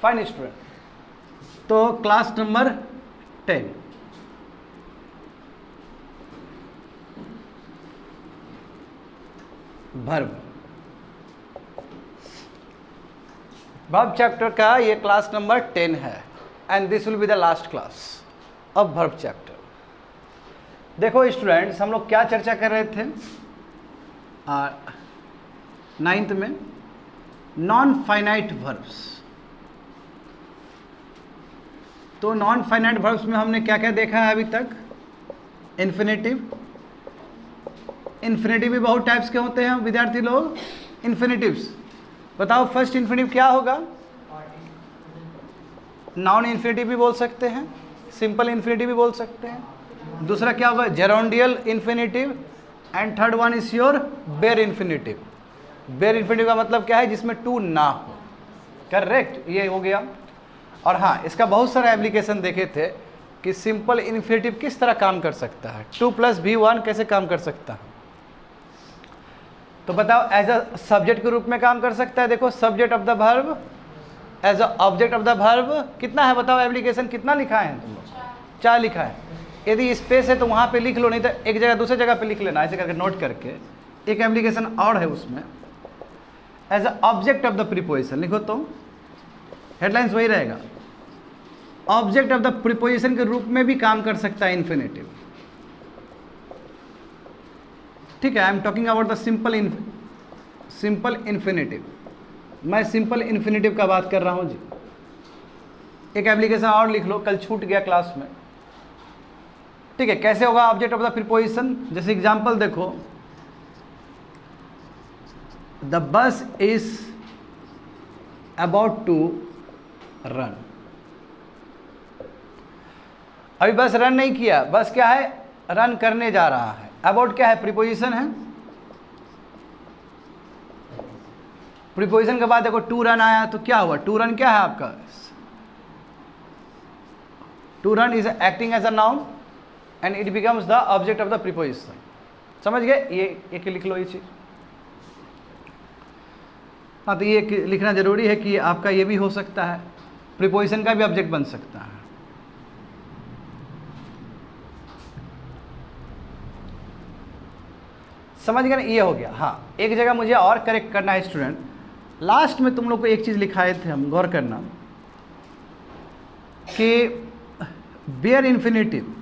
Fine student. तो class number 10, verb. Verb chapter का ये क्लास नंबर 10 है and this will be the last class of verb chapter. देखो students, हम लोग क्या चर्चा कर रहे थे 9th में, नॉन फाइनाइट वर्ब्स। तो नॉन फाइनाइट वर्ब्स में हमने क्या क्या देखा है अभी तक? इन्फिनेटिव। इन्फिनेटिव भी बहुत टाइप्स के होते हैं विद्यार्थी लोग। इन्फिनेटिव्स बताओ, फर्स्ट इन्फिनेटिव क्या होगा? नॉन इन्फिनेटिव भी बोल सकते हैं, सिंपल इन्फिनेटिव भी बोल सकते हैं। दूसरा क्या होगा? Gerundial infinitive. And third one is your bare infinitive. Bare infinitive का मतलब क्या है? जिसमें टू ना हो। करेक्ट, ये हो गया। और हाँ, इसका बहुत सारा एप्लीकेशन देखे थे कि सिंपल इन्फिनेटिव किस तरह काम कर सकता है, 2 + V1 कैसे काम कर सकता है। तो बताओ, एज अ सब्जेक्ट के रूप में काम कर सकता है। देखो, subject of the verb, as a object of the verb. कितना है बताओ एप्लीकेशन? कितना लिखा है तुम लोग? 4 लिखा है। यदि स्पेस है तो वहाँ पे लिख लो, नहीं तो एक जगह दूसरे जगह पे लिख लेना, ऐसे करके नोट करके। एक एप्लीकेशन और है उसमें, as a object of the preposition लिखो तो हेडलाइंस वही रहेगा। ऑब्जेक्ट ऑफ द प्रीपोजिशन के रूप में भी काम कर सकता है इन्फिनेटिव। ठीक है, I am talking about the simple infinitive. मैं सिंपल इन्फिनेटिव का बात कर रहा हूं जी। एक एप्लीकेशन और लिख लो, कल छूट गया क्लास में। ठीक है, कैसे होगा ऑब्जेक्ट ऑफ द प्रीपोजिशन? जैसे एग्जांपल देखो, the bus is about to run. अभी बस रन नहीं किया, बस क्या है? रन करने जा रहा है। अबाउट क्या है? प्रीपोजिशन है। प्रीपोजिशन के बाद देखो टू रन आया, तो क्या हुआ? टू रन क्या है आपका? To run is acting as a noun and it becomes the object of the preposition. समझ गए? ये एक लिख लो ये चीज। हाँ, तो ये लिखना जरूरी है कि आपका ये भी हो सकता है, प्रीपोजिशन का भी ऑब्जेक्ट बन सकता है। समझ गए ना? ये हो गया। हाँ, एक जगह मुझे और करेक्ट करना है स्टूडेंट। लास्ट में तुम लोग को एक चीज़ लिखाए थे हम, गौर करना, कि बेयर इन्फिनेटिव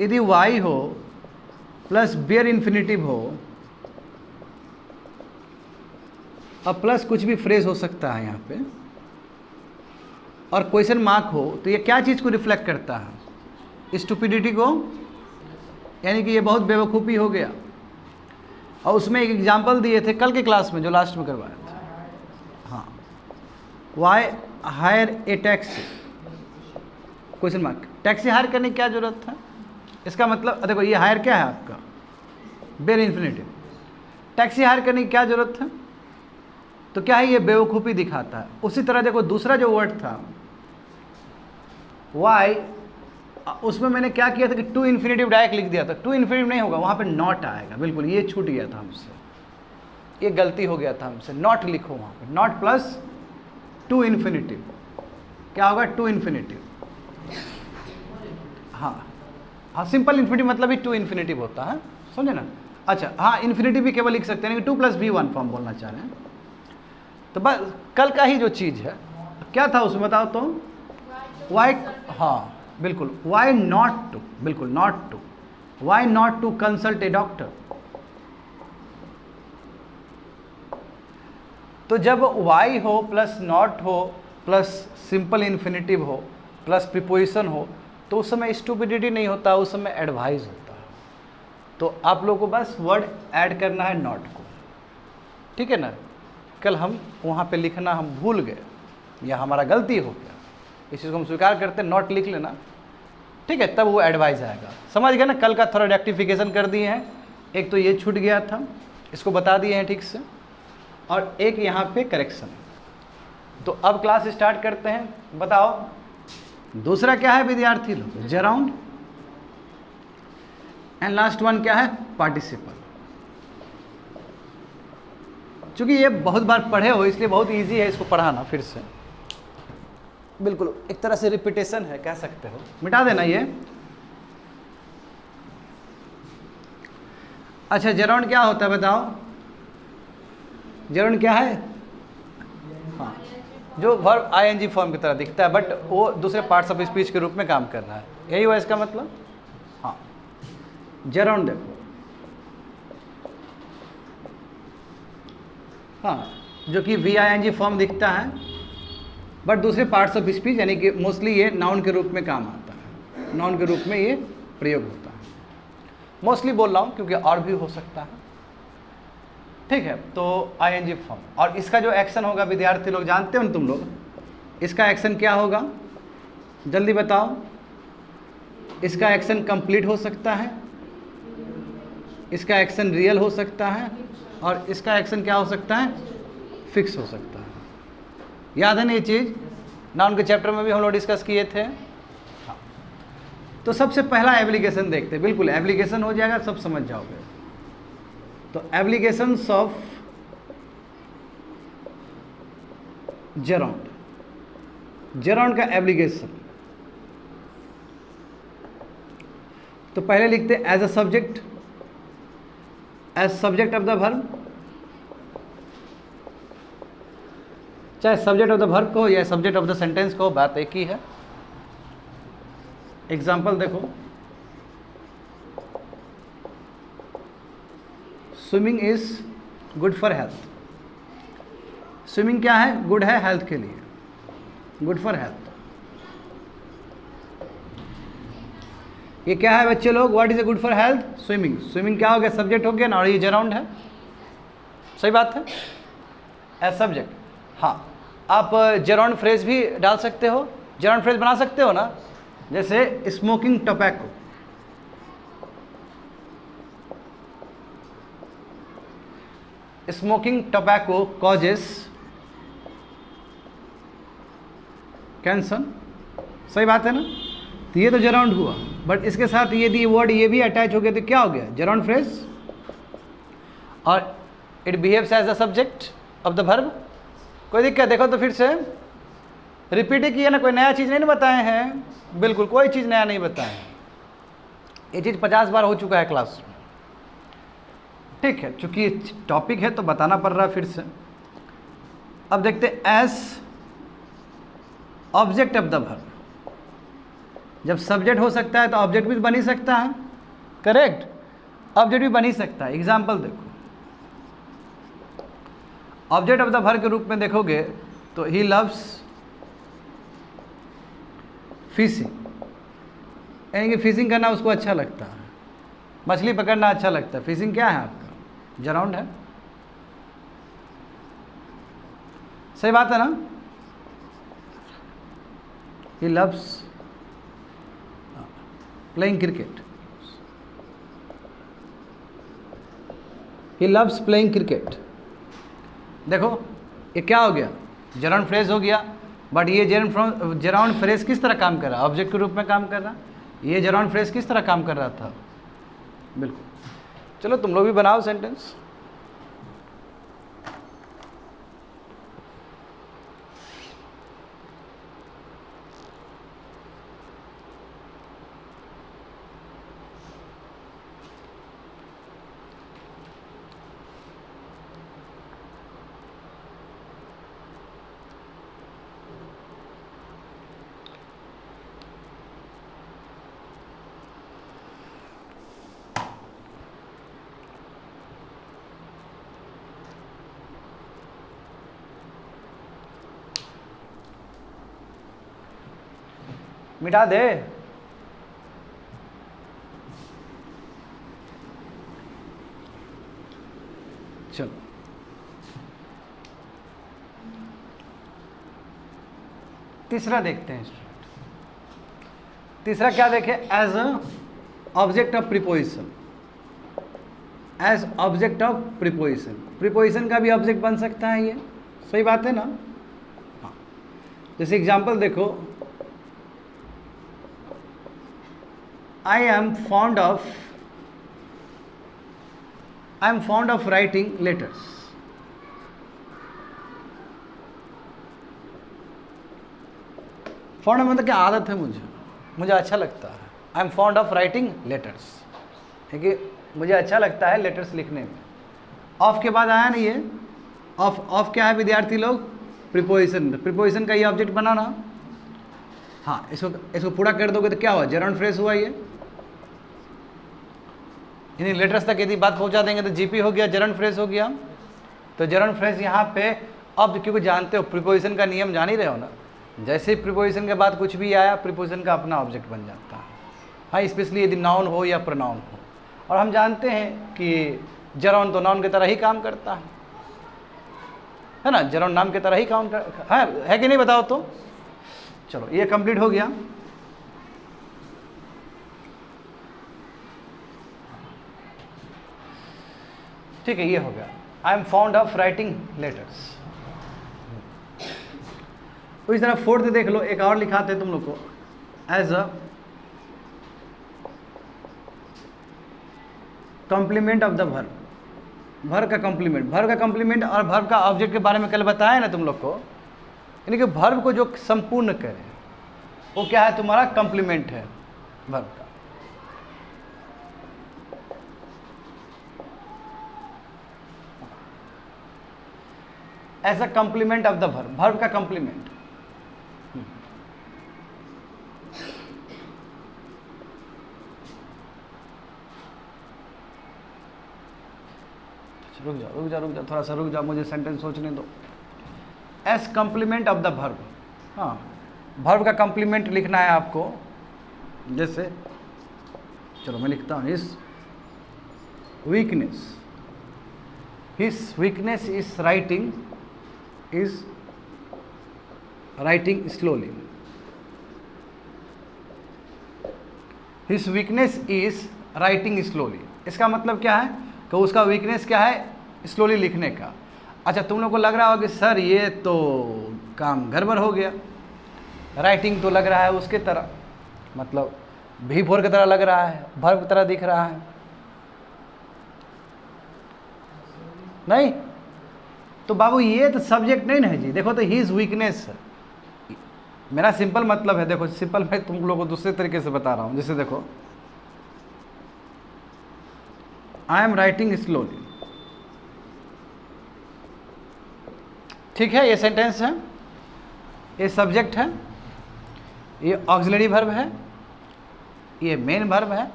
यदि वाई हो प्लस बेयर इन्फिनेटिव हो और प्लस कुछ भी फ्रेज हो सकता है यहाँ पे, और क्वेश्चन मार्क हो, तो ये क्या चीज़ को रिफ्लेक्ट करता है? स्टुपिडिटी को, यानी कि ये बहुत बेवकूफ़ी हो गया। और उसमें एक एग्जाम्पल दिए थे कल के क्लास में जो लास्ट में करवाया था। हाँ, why hire a taxi, question mark. Taxi hire करने की क्या जरूरत था? इसका मतलब देखो, ये हायर क्या है आपका? Bear infinitive. टैक्सी हायर करने की क्या जरूरत है? तो क्या है? ये बेवकूफ़ी दिखाता है। उसी तरह देखो, दूसरा जो वर्ड था वाई, उसमें मैंने क्या किया था कि टू इन्फिनेटिव डायरेक्ट लिख दिया था। टू इन्फिनेटिव नहीं होगा, वहाँ पे नॉट आएगा। बिल्कुल, ये छूट गया था हमसे, ये गलती हो गया था हमसे। नॉट लिखो वहाँ पे, नॉट प्लस टू इन्फिनेटिव। क्या होगा? To infinitive. हाँ हाँ, सिंपल इन्फिनेटिव मतलब ही टू इन्फिनेटिव होता है, समझे ना? अच्छा, हाँ, इन्फिनेटिव भी केवल लिख सकते हैं, 2 + V1 फॉर्म बोलना चाह रहे हैं। तो बस कल का ही जो चीज़ है, क्या था उसमें बताओ तो? वाई, हाँ बिल्कुल, वाई नॉट टू, बिल्कुल not to, why not to consult a doctor. तो जब वाई हो प्लस नॉट हो प्लस सिंपल इन्फिनेटिव हो प्लस प्रीपोजिशन हो, तो उस समय स्टुपिडिटी नहीं होता, उस समय एडवाइस होता है। तो आप लोगों को बस वर्ड ऐड करना है नॉट को, ठीक है ना? कल हम वहाँ पे लिखना हम भूल गए, या हमारा गलती हो गया, इस चीज़ को हम स्वीकार करते, नॉट लिख लेना, ठीक है? तब वो एडवाइस आएगा। समझ गए ना? कल का थोड़ा रेक्टिफिकेशन कर दिए हैं। एक तो ये छूट गया था, इसको बता दिए हैं ठीक से, और एक यहाँ पे करेक्शन। तो अब क्लास स्टार्ट करते हैं। बताओ दूसरा क्या है विद्यार्थी लोग? जराउंड। एंड लास्ट वन क्या है? पार्टिसिपल। चूंकि ये बहुत बार पढ़े हो इसलिए बहुत इजी है इसको पढ़ाना फिर से। बिल्कुल एक तरह से रिपीटेशन है, कह सकते हो, मिटा देना ये। अच्छा, जेराउंड क्या होता है बताओ, जेराउंड क्या है? हाँ, जो वर्ब आईएनजी फॉर्म की तरह दिखता है बट वो दूसरे पार्ट्स ऑफ स्पीच के रूप में काम कर रहा है, यही हुआ इसका मतलब। हाँ, जेराउंड देखो, हाँ, जो कि VING फॉर्म दिखता है बट दूसरे पार्ट्स ऑफ स्पीच यानी कि मोस्टली ये नाउन के रूप में काम आता है, नाउन के रूप में ये प्रयोग होता है। मोस्टली बोल रहा हूँ क्योंकि और भी हो सकता है, ठीक है। तो ING फॉर्म, और इसका जो एक्शन होगा विद्यार्थी लोग जानते हो ना तुम लोग, इसका एक्शन क्या होगा जल्दी बताओ। इसका एक्शन कंप्लीट हो सकता है, इसका एक्शन रियल हो सकता है, और इसका एक्शन क्या हो सकता है? फिक्स हो सकता है। याद है ना ये चीज़, नाउन के चैप्टर में भी हम लोग डिस्कस किए थे। हाँ, तो सबसे पहला एप्लीकेशन देखते हैं, बिल्कुल एप्लीकेशन हो जाएगा, सब समझ जाओगे। तो एप्लीकेशंस ऑफ जेराउंड, जेराउंड का एप्लीकेशन, तो पहले लिखते हैं as a subject, as subject of the verb, चाहे सब्जेक्ट ऑफ द वर्ब को या सब्जेक्ट ऑफ द सेंटेंस को, बात एक ही है। एग्जाम्पल देखो, swimming is good for health. Swimming क्या है? गुड है हेल्थ के लिए, गुड फॉर हेल्थ। ये क्या है बच्चे लोग? What is a good for health? Swimming. Swimming क्या हो गया? सब्जेक्ट हो गया ना, और ये जेराउंड है, सही बात है, एज सब्जेक्ट। हाँ, आप जेराउंड फ्रेज भी डाल सकते हो, जेराउंड फ्रेज बना सकते हो ना, जैसे smoking tobacco, smoking tobacco causes cancer, सही बात है ना। तो ये तो जेराउंड हुआ, बट इसके साथ यदि वर्ड ये भी अटैच हो गया तो क्या हो गया? Gerund phrase. और it behaves as a subject of the verb. कोई दिक्कत? देखो तो फिर से रिपीट ही किया ना, कोई नया चीज़ नहीं ना बताए हैं, बिल्कुल कोई चीज़ नया नहीं बताए हैं, ये चीज़ 50 बार हो चुका है क्लास में, ठीक है। चूंकि टॉपिक है तो बताना पड़ रहा है फिर से। अब देखते हैं as object of the verb, जब सब्जेक्ट हो सकता है तो ऑब्जेक्ट भी बन ही सकता है, करेक्ट, ऑब्जेक्ट भी बन ही सकता है। एग्जाम्पल देखो, ऑब्जेक्ट ऑफ द वर्ब के रूप में देखोगे तो ही लव्स फिशिंग, यानी कि फिशिंग करना उसको अच्छा लगता है, मछली पकड़ना अच्छा लगता है। फिशिंग क्या है आपका? जेराउंड है, सही बात है ना। He loves playing cricket, he loves playing cricket. देखो ये क्या हो गया? जेराउंड फ्रेज हो गया, बट ये जेराउंड फ्रेज किस तरह काम कर रहा है? ऑब्जेक्ट के रूप में काम कर रहा है। ये जेराउंड फ्रेज किस तरह काम कर रहा था? बिल्कुल। चलो तुम लोग भी बनाओ सेंटेंस। मिटा दे। चलो तीसरा देखते हैं। तीसरा क्या देखें? As a object of preposition, as object of preposition. Preposition का भी ऑब्जेक्ट बन सकता है, ये सही बात है ना। हाँ, जैसे एग्जांपल देखो, I am fond of writing letters. Fond मतलब क्या आदत है, मुझे अच्छा लगता है। I am fond of writing letters, ठीक है, मुझे अच्छा लगता है लेटर्स लिखने में। ऑफ के बाद आया ना ये, ऑफ क्या है विद्यार्थी लोग? प्रीपोजिशन। प्रीपोजिशन का ये ऑब्जेक्ट बना ना, हाँ, इसको पूरा कर दोगे तो क्या हुआ? जर्मन फ्रेज हुआ ये। यानी लेटर्स तक यदि बात पहुंचा देंगे तो जीपी हो गया, जर्मन फ्रेज हो गया। तो जर्मन फ्रेज यहाँ पे अब क्योंकि जानते हो प्रीपोजिशन का नियम जान ही रहे हो ना, जैसे ही प्रीपोजिशन के बाद कुछ भी आया प्रीपोजिशन का अपना ऑब्जेक्ट बन जाता है। हाँ, स्पेशली यदि नाउन हो या प्रोनाउन हो। और हम जानते हैं कि जर्मन तो नाउन की तरह ही काम करता है ना, जर्मन नाम की तरह ही काम है कि नहीं, बताओ तो। चलो ये कंप्लीट हो गया। ठीक है, ये हो गया। I am found of writing letters. तो इस तरह फोर्थ देख लो, एक और लिखाते हैं तुम लोग को, as a complement of the verb. Verb का कॉम्प्लीमेंट, वर्ब का कॉम्प्लीमेंट और वर्ब का ऑब्जेक्ट के बारे में कल बताया ना तुम लोग को, यानी कि वर्ब को जो संपूर्ण करे वो क्या है? तुम्हारा कॉम्प्लीमेंट है वर्ब का। As a complement of the verb, verb का कॉम्प्लीमेंट। रुक जाओ, थोड़ा सा रुक जाओ, मुझे सेंटेंस सोचने दो। As complement of the verb, हाँ, वर्ब का कॉम्प्लीमेंट लिखना है आपको। जैसे चलो मैं लिखता हूँ, his weakness is writing slowly. His weakness is writing slowly, इसका मतलब क्या है कि उसका वीकनेस क्या है? स्लोली लिखने का। अच्छा, तुम लोग को लग रहा होगा कि सर ये तो काम गड़बड़ हो गया, राइटिंग तो लग रहा है उसके तरह, मतलब V4 की तरह लग रहा है, वर्ब की तरह दिख रहा है। नहीं तो बाबू ये तो सब्जेक्ट नहीं ना है जी। देखो तो हिज वीकनेस, मेरा सिंपल मतलब है, देखो सिंपल मैं तुम लोगों को दूसरे तरीके से बता रहा हूँ। जैसे देखो, आई एम राइटिंग स्लोली, ठीक है, ये सेंटेंस है, ये सब्जेक्ट है, ये ऑक्सिलरी वर्ब है, ये मेन वर्ब है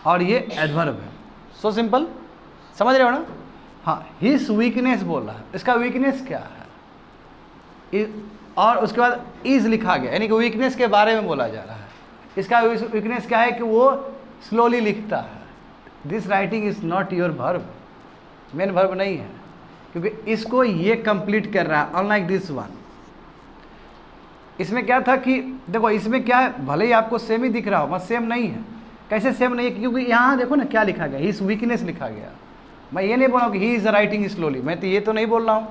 और ये एडवर्ब है। सो सिंपल, समझ रहे हो ना? हाँ, हिज वीकनेस बोल रहा है, इसका वीकनेस क्या है? और उसके बाद इज लिखा गया, यानी कि वीकनेस के बारे में बोला जा रहा है। इसका वीकनेस क्या है कि वो स्लोली लिखता है। This writing is not your verb, main verb नहीं है, क्योंकि इसको ये कंप्लीट कर रहा है, अनलाइक दिस वन। इसमें क्या था कि देखो, इसमें क्या है, भले ही आपको सेम ही दिख रहा हो, मत सेम नहीं है। कैसे सेम नहीं है? क्योंकि यहाँ देखो ना क्या लिखा गया, हिज वीकनेस लिखा गया। मैं ये नहीं बोल रहा हूँ कि ही इज राइटिंग स्लोली, मैं तो ये तो नहीं बोल रहा हूँ।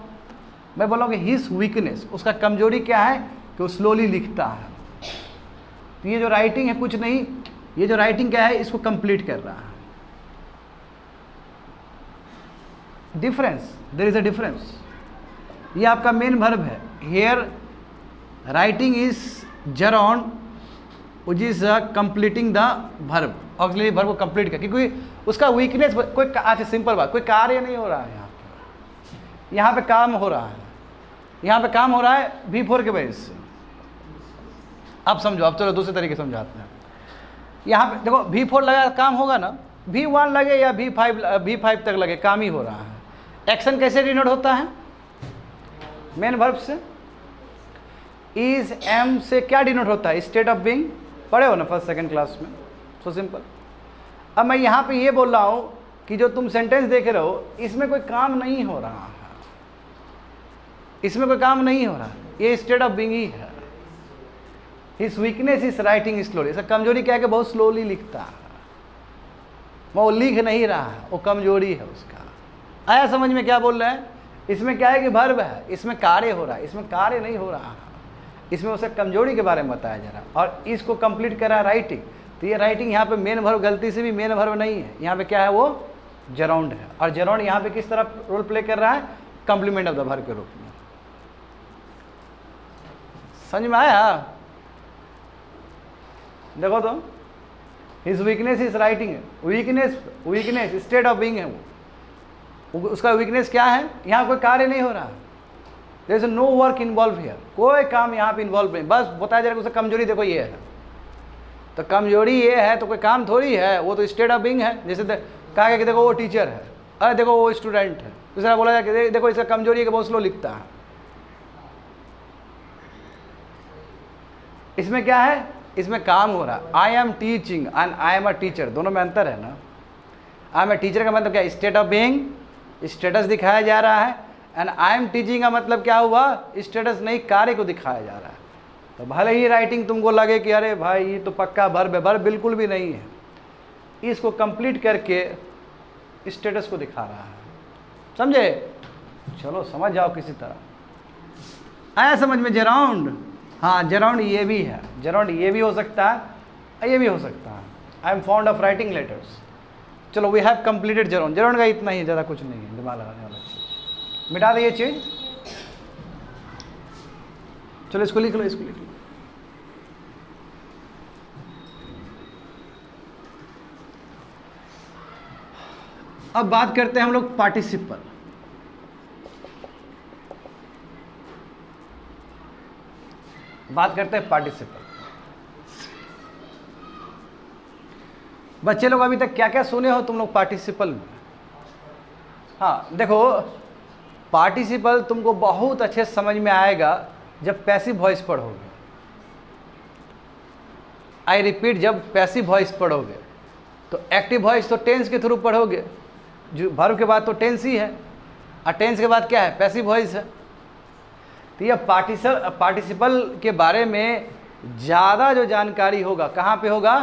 मैं बोल रहा हूँ कि हिज वीकनेस, उसका कमजोरी क्या है कि वो स्लोली लिखता है। तो ये जो राइटिंग है कुछ नहीं, ये जो राइटिंग क्या है, इसको कंप्लीट कर रहा है। Difference, there is a difference. ये आपका मेन वर्ब है। Here writing is gerund which is completing the verb, auxiliary verb को कंप्लीट कर, क्योंकि उसका वीकनेस कोई, अच्छा सिंपल बात, कोई कार्य नहीं हो रहा है यहाँ पे काम हो रहा है, यहाँ पे काम हो रहा है V4 के वजह से। आप समझो, अब चलो दूसरे तरीके समझाते हैं। यहाँ पे देखो V4 लगा, काम होगा ना, V1 लगे या V5 तक लगे, काम ही हो रहा है। एक्शन कैसे डिनोट होता है? मेन वर्ब से। इज एम से क्या डिनोट होता है? स्टेट ऑफ बीइंग, पढ़े हो ना फर्स्ट सेकंड क्लास में। So simple. अब मैं यहाँ पे ये बोल रहा हूँ कि जो तुम सेंटेंस देख रहे हो, इसमें कोई काम नहीं हो रहा है, इसमें कोई काम नहीं हो रहा, ये स्टेट ऑफ बीइंग ही है। His weakness is writing slowly, इसका कमजोरी क्या है कि बहुत स्लोली लिखता है, वो लिख नहीं रहा है, वो कमजोरी है उसका। आया समझ में क्या बोल रहे हैं? इसमें क्या है कि वर्ब है, इसमें कार्य हो रहा है, इसमें कार्य नहीं हो रहा है, इसमें उसे कमजोरी के बारे में बताया जा रहा है। और इसको कंप्लीट कर रहा है राइटिंग। तो ये राइटिंग यहाँ पे मेन वर्ब गलती से भी मेन वर्ब नहीं है, यहाँ पे क्या है, वो जराउंड है। और जराउंड यहाँ पे किस तरह रोल प्ले कर रहा है? कॉम्प्लीमेंट ऑफ द वर्ब के रूप में। समझ में आया? देखो तो, हिज वीकनेस इज राइटिंग है, वीकनेस स्टेट ऑफ बीइंग है वो, उसका वीकनेस क्या है, यहाँ कोई कार्य नहीं हो रहा, there is no work involve here, कोई काम यहाँ पे इन्वॉल्व नहीं, बस बताया जा रहा है उसका कमजोरी देखो ये है, तो कमजोरी ये है तो कोई काम थोड़ी है, वो तो स्टेट ऑफ बीइंग है। जैसे कहा गया कि देखो वो टीचर है, अरे देखो वो स्टूडेंट है, दूसरा बोला जाए कि देखो इसका कमजोरी है कि बहुत स्लो लिखता है। इसमें क्या है, इसमें काम हो रहा है, I am teaching and I am a teacher, दोनों में अंतर है ना। आई एम अ टीचर का मतलब क्या है, स्टेट ऑफ बीइंग, स्टेटस दिखाया जा रहा है, एंड आई एम टीचिंग का मतलब क्या हुआ, स्टेटस नहीं, कार्य को दिखाया जा रहा है। तो भले ही राइटिंग तुमको लगे कि अरे भाई ये तो पक्का वर्ब है, वर्ब बिल्कुल भी नहीं है, इसको कंप्लीट करके स्टेटस को दिखा रहा है, समझे। चलो समझ जाओ किसी तरह, आया समझ में जेराउंड। हाँ जेराउंड ये भी है, जेराउंड ये भी हो सकता है, ये भी हो सकता है। I am fond of writing letters. चलो वी हैव कंप्लीटेड जेराउंड, जेराउंड का इतना ही, ज़्यादा कुछ नहीं है दिमाग लगाने वाला चीज़, मिटा दे ये चीज़। चलो इसको लिख लो, इसको लिख लो। अब बात करते हैं हम लोग पार्टिसिपल। बात करते हैं पार्टिसिपल। बच्चे लोग अभी तक क्या क्या सुने हो तुम लोग पार्टिसिपल में? हाँ देखो, पार्टिसिपल तुमको बहुत अच्छे समझ में आएगा जब पैसिव वॉइस पढ़ोगे। आई रिपीट, जब पैसिव वॉइस पढ़ोगे तो एक्टिव वॉइस तो टेंस के थ्रू पढ़ोगे, जो वर्ब के बाद तो टेंस ही है, और टेंस के बाद क्या है, पैसिव वॉइस है। तो यह पार्टिसिपल के बारे में ज़्यादा जो जानकारी होगा कहाँ पे होगा,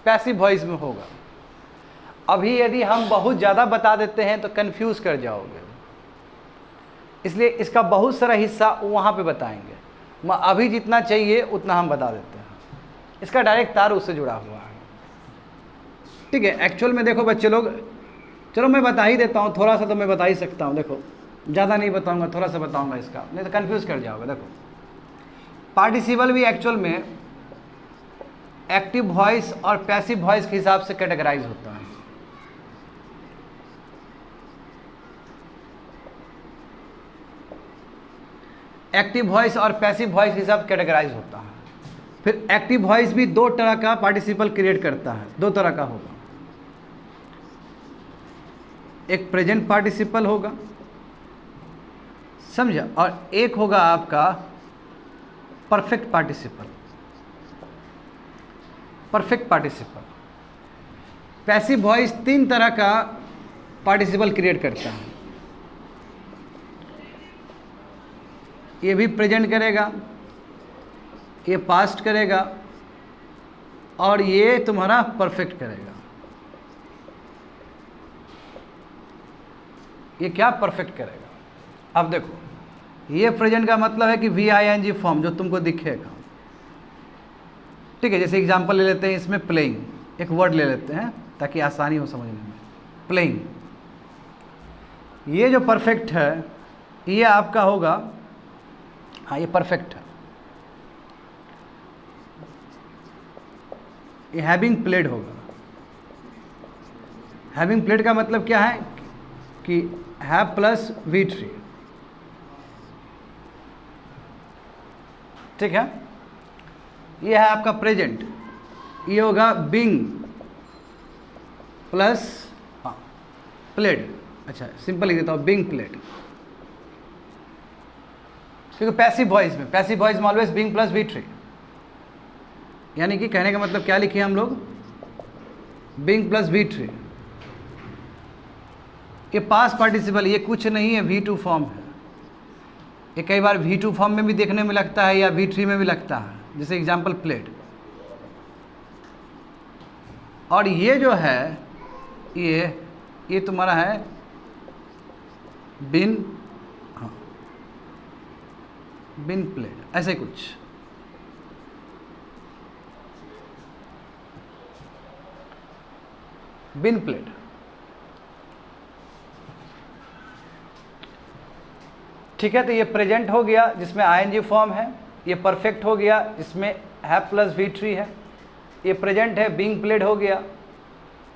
पैसिव वॉइस में होगा। अभी यदि हम बहुत ज़्यादा बता देते हैं तो कंफ्यूज कर जाओगे, इसलिए इसका बहुत सारा हिस्सा वहाँ पे बताएंगे। अभी जितना चाहिए उतना हम बता देते हैं, इसका डायरेक्ट तार उससे जुड़ा हुआ है, ठीक है। एक्चुअल में देखो बच्चे लोग, चलो मैं बता ही देता हूँ, थोड़ा सा तो मैं बता ही सकता हूँ। देखो ज़्यादा नहीं बताऊँगा, थोड़ा सा बताऊँगा इसका, नहीं तो कंफ्यूज कर जाओगे। देखो पार्टिसिपल भी एक्चुअल में एक्टिव वॉइस और पैसिव वॉइस के हिसाब से कैटेगराइज होता है। एक्टिव वॉइस और पैसिव वॉइस के हिसाब से कैटेगराइज होता है। फिर एक्टिव वॉइस भी दो तरह का पार्टिसिपल क्रिएट करता है, दो तरह का होगा, एक प्रेजेंट पार्टिसिपल होगा, समझा, और एक होगा आपका perfect participle. Perfect participle, passive voice तीन तरह का पार्टिसिपल क्रिएट करता है। ये भी प्रेजेंट करेगा, ये पास्ट करेगा, और ये तुम्हारा परफेक्ट करेगा। ये क्या परफेक्ट करेगा। अब देखो, ये प्रेजेंट का मतलब है कि VING फॉर्म जो तुमको दिखेगा, ठीक है। जैसे एग्जांपल ले लेते हैं, इसमें प्लेइंग, एक वर्ड ले लेते हैं ताकि आसानी हो समझने में। प्लेइंग, ये जो परफेक्ट है ये आपका होगा, हाँ ये परफेक्ट है। ये हैविंग प्लेड होगा। हैविंग प्लेड का मतलब क्या है कि हैव प्लस V3, ठीक है। ये है आपका प्रेजेंट, ये होगा बीइंग प्लस हाँ प्लेड। अच्छा सिंपल लिख देता हूँ, बीइंग प्लेड, क्योंकि पैसिव वॉइस में, पैसिव वॉइस में ऑलवेज बीइंग प्लस V3, यानी कि कहने का मतलब क्या लिखे हम लोग, बीइंग प्लस V3। ये पास्ट पार्टिसिपल, ये कुछ नहीं है, V2 फॉर्म है। ये कई बार V2 फॉर्म में भी देखने में लगता है या V3 में भी लगता है, जैसे एग्जांपल प्लेड। और ये जो है ये तुम्हारा है बिन, हाँ बिन प्लेड, ऐसे कुछ। बिन प्लेड, ठीक है। तो ये प्रेजेंट हो गया जिसमें ING फॉर्म है, ये परफेक्ट हो गया जिसमें हैव प्लस V3 है, ये प्रेजेंट है, बीइंग प्लेड हो गया।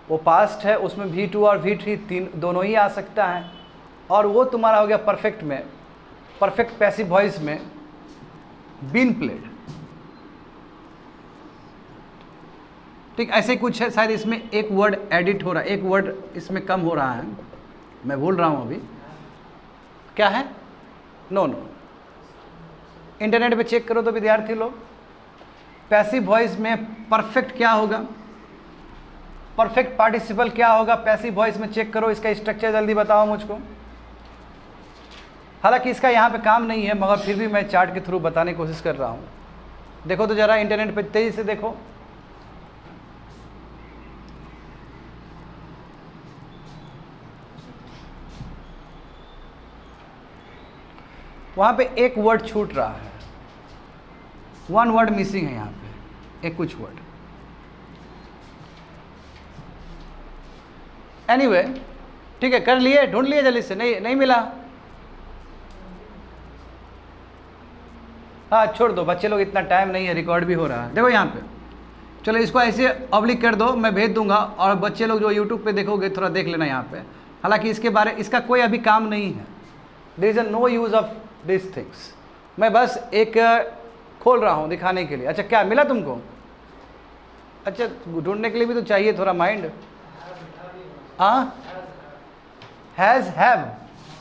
वो पास्ट है, उसमें V2 और V3 दोनों ही आ सकता है। और वो तुम्हारा हो गया परफेक्ट में, परफेक्ट पैसिव वॉइस में बीन प्लेड। ठीक ऐसे कुछ है, शायद इसमें एक वर्ड एडिट हो रहा है, एक वर्ड इसमें कम हो रहा है, मैं भूल रहा हूं अभी क्या है। नो, इंटरनेट पे चेक करो तो विद्यार्थी लोग, पैसिव वॉइस में परफेक्ट क्या होगा, परफेक्ट पार्टिसिपल क्या होगा पैसिव वॉइस में, चेक करो इसका स्ट्रक्चर, जल्दी बताओ मुझको। हालांकि इसका यहाँ पे काम नहीं है, मगर फिर भी मैं चार्ट के थ्रू बताने की कोशिश कर रहा हूँ। देखो तो जरा इंटरनेट पे तेजी से देखो। वहाँ पे एक वर्ड छूट रहा है, वन वर्ड मिसिंग है यहाँ पे, एक कुछ वर्ड। एनीवे, ठीक है, कर लिए, ढूंढ लिए जल्दी से, नहीं मिला, हाँ छोड़ दो, बच्चे लोग, इतना टाइम नहीं है, रिकॉर्ड भी हो रहा है। देखो यहाँ पे, चलो इसको ऐसे ऑब्लिक कर दो, मैं भेज दूंगा, और बच्चे लोग जो यूट्यूब पे देखोगे थोड़ा देख लेना यहाँ पे। हालांकि इसका कोई अभी काम नहीं है, there is no use of this things. मैं बस एक खोल रहा हूँ दिखाने के लिए। अच्छा, क्या मिला तुमको? अच्छा, ढूंढने के लिए भी तो चाहिए थोड़ा माइंड। हाँ, हैज़, हैव,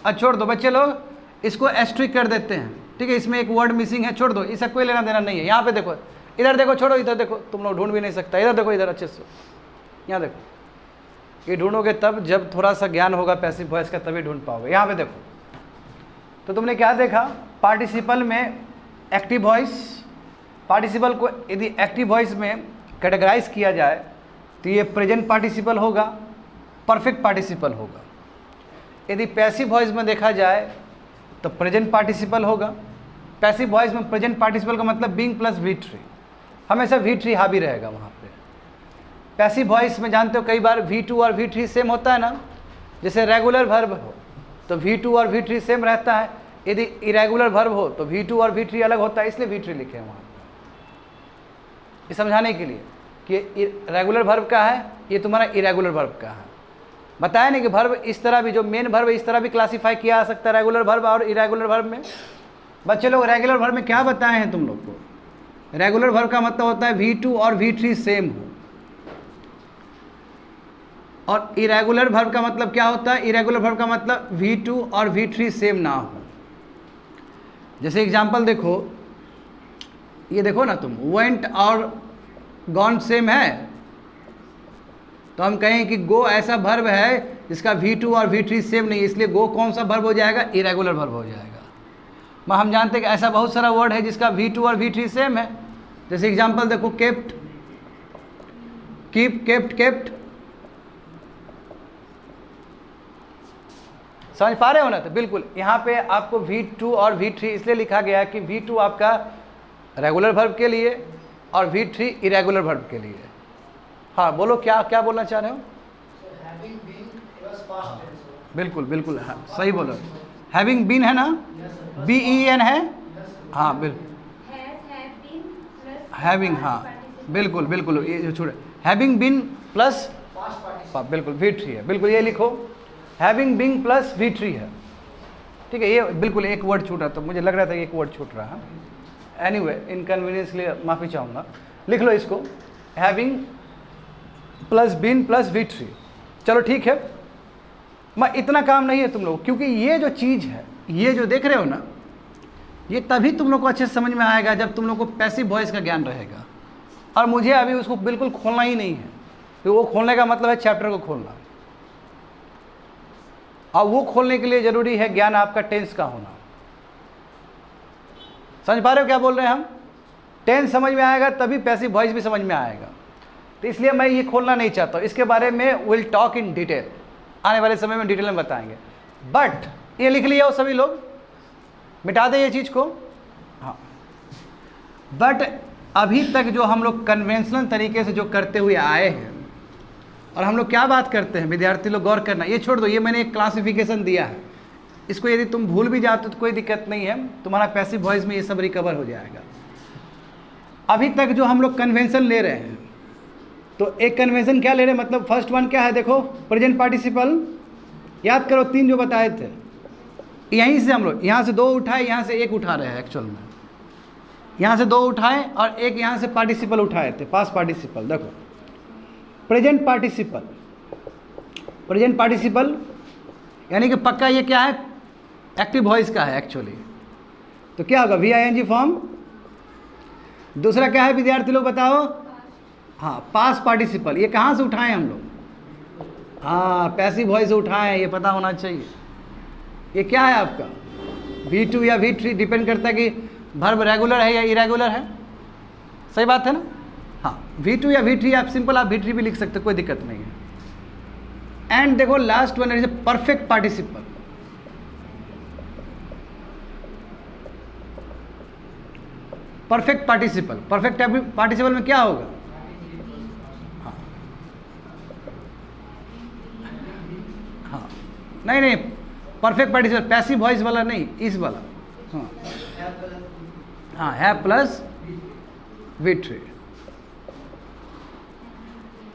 अच्छा छोड़ दो बच्चे लोग, इसको एस्ट्रिक कर देते हैं, ठीक है, इसमें एक वर्ड मिसिंग है, छोड़ दो, इसका कोई लेना देना नहीं है। यहाँ पे देखो, इधर देखो, छोड़ो इधर देखो, तुम लोग ढूंढ भी नहीं सकता, इधर देखो, इधर अच्छे से, यहाँ देखो। ये ढूंढोगे तब जब थोड़ा सा ज्ञान होगा पैसिव वॉइस का, तभी ढूंढ पाओगे। यहाँ पे देखो, तो तुमने क्या देखा, पार्टिसिपल में एक्टिव वॉइस, पार्टिसिपल को यदि एक्टिव वॉइस में कैटेगराइज किया जाए तो ये प्रेजेंट पार्टिसिपल होगा, परफेक्ट पार्टिसिपल होगा। यदि पैसिव वॉइस में देखा जाए तो प्रेजेंट पार्टिसिपल होगा। पैसिव वॉइस में प्रेजेंट पार्टिसिपल का मतलब बीइंग प्लस V3, हमेशा V3 हावी रहेगा वहाँ पे। पैसिव वॉइस में जानते हो कई बार V2 और V3 सेम होता है ना, जैसे रेगुलर वर्ब हो तो V2 और V3 सेम रहता है, यदि इरेगुलर वर्ब हो तो V2 और V3 अलग होता है, इसलिए V3 लिखे हैं वहाँ पे, ये समझाने के लिए कि रेगुलर वर्ब का है, ये तुम्हारा इरेगुलर वर्ब का है। बताया नहीं कि वर्ब इस तरह भी, जो मेन वर्ब इस तरह भी क्लासीफाई किया जा सकता है, रेगुलर वर्ब और इरेगुलर वर्ब में। बच्चे लोग, रेगुलर वर्ब में क्या बताए हैं तुम लोग को? रेगुलर वर्ब का मतलब होता है V2 और V3 सेम हो, और इरेगुलर वर्ब का मतलब क्या होता है? इरेगुलर वर्ब का मतलब V2 और V3 सेम ना हो। जैसे एग्जांपल देखो, ये देखो ना तुम, वेंट और गॉन सेम है, तो हम कहें कि गो ऐसा वर्ब है जिसका V2 और V3 सेम नहीं, इसलिए गो कौन सा वर्ब हो जाएगा? इरेगुलर वर्ब हो जाएगा। मैं हम जानते हैं कि ऐसा बहुत सारा वर्ड है जिसका V2 और V3 सेम है। जैसे एग्जांपल देखो, केप्ट, कीप, केप्ट, केप्ट, समझ पा रहे हो ना? तो बिल्कुल यहाँ पे आपको V2 और V3 इसलिए लिखा गया है कि V2 आपका रेगुलर वर्ब के लिए और V3 इरेगुलर वर्ब के लिए। हाँ बोलो, क्या क्या बोलना चाह रहे हो? बिल्कुल बिल्कुल, हाँ सही बोलो, हैविंग बीन है ना, BEN है, हाँ बिल्कुल, हैविंग, हाँ बिल्कुल बिल्कुल, ये जो छोड़े, हैविंग बीन प्लस, बिल्कुल V3 है, बिल्कुल ये लिखो, हैविंग बीन प्लस V3 है, ठीक है। ये बिल्कुल एक वर्ड छूट रहा था, मुझे लग रहा था कि एक वर्ड छूट रहा है। एनीवे, इनकन्वीनियंस के लिए माफ़ी चाहूँगा, लिख लो इसको, having plus been plus V3। चलो ठीक है, मैं इतना काम नहीं है तुम लोग, क्योंकि ये जो चीज़ है, ये जो देख रहे हो ना, ये तभी तुम लोग को अच्छे से समझ में आएगा जब तुम लोग को पैसिव वॉइस का ज्ञान रहेगा। और मुझे अभी उसको बिल्कुल खोलना ही नहीं है, तो वो खोलने का मतलब है चैप्टर को खोलना, और वो खोलने के लिए ज़रूरी है ज्ञान आपका टेंस का होना। समझ पा रहे हो क्या बोल रहे हैं हम? टेंस समझ में आएगा तभी पैसिव वॉइस भी समझ में आएगा, तो इसलिए मैं ये खोलना नहीं चाहता हूँ। इसके बारे में विल टॉक इन डिटेल, आने वाले समय में डिटेल में बताएंगे। बट ये लिख लिया हो सभी लोग, मिटा दें ये चीज़ को, हाँ। बट अभी तक जो हम लोग कन्वेंशनल तरीके से जो करते हुए आए हैं, और हम लोग क्या बात करते हैं विद्यार्थी लोग, गौर करना, ये छोड़ दो, ये मैंने एक क्लासिफिकेशन दिया है, इसको यदि तुम भूल भी जाते हो तो कोई दिक्कत नहीं है, तुम्हारा पैसिव वॉइस में ये सब रिकवर हो जाएगा। अभी तक जो हम लोग कन्वेंशन ले रहे हैं, तो एक कन्वेंशन क्या ले रहे हैं, मतलब फर्स्ट वन क्या है, देखो प्रेजेंट पार्टिसिपल, याद करो 3 जो बताए थे, यहीं से हम लोग यहाँ से 2 उठाए, यहाँ से 1 उठा रहे हैं एक्चुअल में, यहाँ से 2 उठाए और एक यहाँ से पार्टिसिपल उठाए थे, पास पार्टिसिपल। देखो प्रेजेंट पार्टिसिपल, प्रेजेंट पार्टिसिपल यानी कि पक्का ये क्या है, एक्टिव वॉइस का है एक्चुअली, तो क्या होगा VING फॉर्म। दूसरा क्या है विद्यार्थी लोग बताओ, हाँ पास पार्टिसिपल, ये कहाँ से उठाएं हम लोग, हाँ पैसिव वॉइस से उठाएं, ये पता होना चाहिए। ये क्या है आपका V2 या V3, डिपेंड करता है कि वर्ब रेगुलर है या इरेगुलर है, सही बात है ना। हाँ V2 या V3, आप सिंपल आप V3 भी लिख सकते, कोई दिक्कत नहीं है। एंड देखो लास्ट वन है perfect participle, perfect participle, perfect participle में क्या होगा, हाँ हाँ नहीं नहीं, परफेक्ट पार्टिसिपल पैसिव वॉइस वाला नहीं, इस वाला, हाँ हाँ है प्लस V3,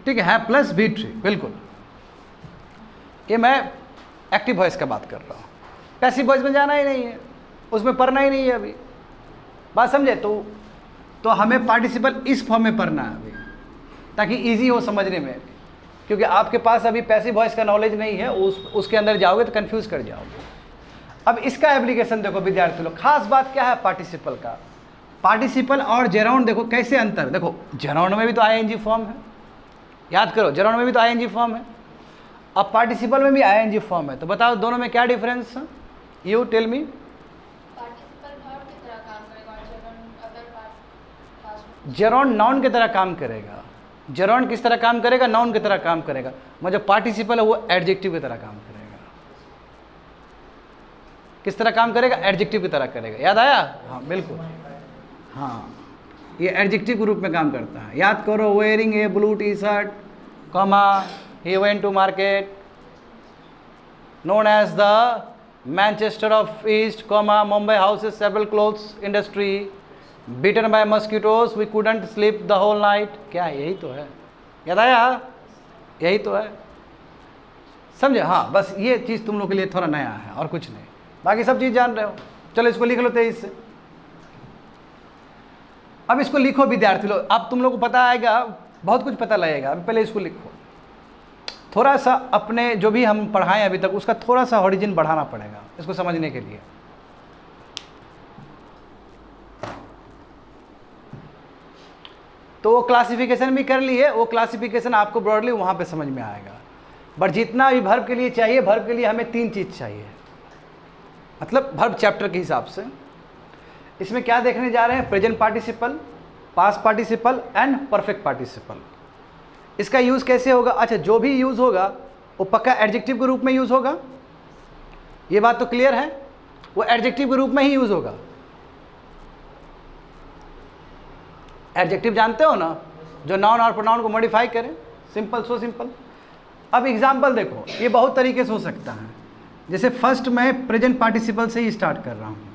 ठीक है प्लस V3, बिल्कुल। ये मैं एक्टिव वॉइस का बात कर रहा हूँ, पैसिव वॉइस में जाना ही नहीं है, उसमें पढ़ना ही नहीं है अभी, बात समझे। तो हमें पार्टिसिपल इस फॉर्म में पढ़ना है अभी, ताकि इजी हो समझने में, क्योंकि आपके पास अभी पैसिव वॉइस का नॉलेज नहीं है, उसके अंदर जाओगे तो कंफ्यूज कर जाओगे। अब इसका एप्लीकेशन देखो विद्यार्थी लोग, खास बात क्या है पार्टिसिपल का, पार्टिसिपल और जेराउंड देखो कैसे अंतर, देखो जेराउंड में भी तो ING फॉर्म है, याद करो जेराउंड में भी तो ING फॉर्म है, अब पार्टिसिपल में भी ING फॉर्म है, तो बताओ दोनों में क्या डिफरेंस है, यू टेल मी। जेराउंड नाउन की तरह काम करेगा, जेराउंड किस तरह काम करेगा, नाउन की तरह काम करेगा, मगर जो पार्टिसिपल है वो एडजेक्टिव की तरह काम करेगा। किस तरह काम करेगा, एडजेक्टिव की तरह करेगा, याद आया, हाँ बिल्कुल, हाँ ये एडजेक्टिव के रूप में काम करता है। याद करो wearing a blue T-shirt, comma he went to market, known as the Manchester of East, comma Mumbai houses several clothes industry, beaten by mosquitoes we couldn't sleep the whole night. क्या है, यही तो है, याद आया, यही तो है, समझे। हाँ बस ये चीज़ तुम लोग के लिए थोड़ा नया है और कुछ नहीं, बाकी सब चीज़ जान रहे हो। चलो इसको लिख लो 23 से। अब इसको लिखो विद्यार्थी लोग, अब तुम लोग को पता आएगा, बहुत कुछ पता लगेगा। अभी पहले इसको लिखो, थोड़ा सा अपने जो भी हम पढ़ाएं अभी तक उसका थोड़ा सा ऑरिजिन बढ़ाना पड़ेगा इसको समझने के लिए। तो वो क्लासिफिकेशन भी कर लिए, वो क्लासिफिकेशन आपको ब्रॉडली वहाँ पे समझ में आएगा। बट जितना भी वर्ब के लिए चाहिए, वर्ब के लिए हमें 3 चीज़ चाहिए, मतलब वर्ब चैप्टर के हिसाब से। इसमें क्या देखने जा रहे हैं, present participle, past participle and perfect participle. इसका यूज़ कैसे होगा, अच्छा जो भी यूज़ होगा वो पक्का एडजेक्टिव के रूप में यूज़ होगा, ये बात तो क्लियर है, वो एडजेक्टिव के रूप में ही यूज़ होगा। एडजेक्टिव जानते हो ना, जो नाउन और प्रोनाउन को मॉडिफाई करें, सिंपल, सो सिंपल। अब एग्जाम्पल देखो, ये बहुत तरीके से हो सकता है। जैसे फर्स्ट मैं प्रेजेंट पार्टिसिपल से ही स्टार्ट कर रहा हूँ।